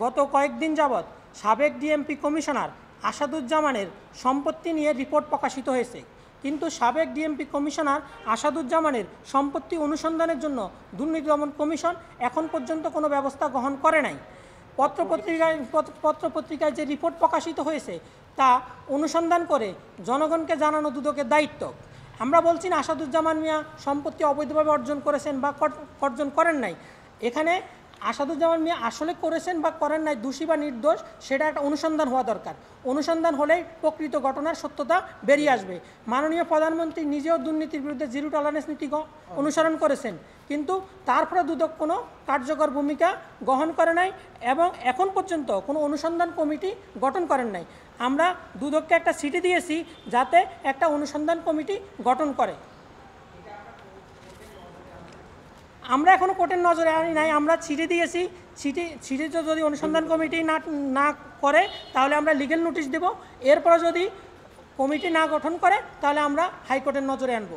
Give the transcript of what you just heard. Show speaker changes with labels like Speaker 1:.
Speaker 1: গত কয়েকদিন যাবৎ সাবেক ডিএমপি কমিশনার আসাদুজ্জামানের সম্পত্তি নিয়ে রিপোর্ট প্রকাশিত হয়েছে, কিন্তু সাবেক ডিএমপি কমিশনার আসাদুজ্জামানের সম্পত্তি অনুসন্ধানের জন্য দুর্নীতি দমন কমিশন এখন পর্যন্ত কোনো ব্যবস্থা গ্রহণ করে নাই। পত্রপত্রিকায় যে রিপোর্ট প্রকাশিত হয়েছে তা অনুসন্ধান করে জনগণকে জানানো দুদকের দায়িত্ব। আমরা বলছি না আসাদুজ্জামান মিয়া সম্পত্তি অবৈধভাবে অর্জন করেছেন বা অর্জন করেন নাই। এখানে আসাদুজ্জামান মিয়া আসলে করেছেন বা করেন নাই, দোষী বা নির্দোষ, সেটা একটা অনুসন্ধান হওয়া দরকার। অনুসন্ধান হলেই প্রকৃত ঘটনার সত্যতা বেরিয়ে আসবে। মাননীয় প্রধানমন্ত্রী নিজেও দুর্নীতির বিরুদ্ধে জিরো টলারেন্স নীতি অনুসরণ করেছেন, কিন্তু তারপরে দুদক কোনো কার্যকর ভূমিকা গ্রহণ করে নাই এবং এখন পর্যন্ত কোনো অনুসন্ধান কমিটি গঠন করেন নাই। আমরা দুদককে একটা চিঠি দিয়েছি যাতে একটা অনুসন্ধান কমিটি গঠন করে। আমরা এখনও কোর্টের নজরে আনি নাই, আমরা চিঠি দিয়েছি। চিঠিতে যদি অনুসন্ধান কমিটি না করে তাহলে আমরা লিগ্যাল নোটিশ দেব। এরপরে যদি কমিটি না গঠন করে তাহলে আমরা হাইকোর্টের নজরে আনব।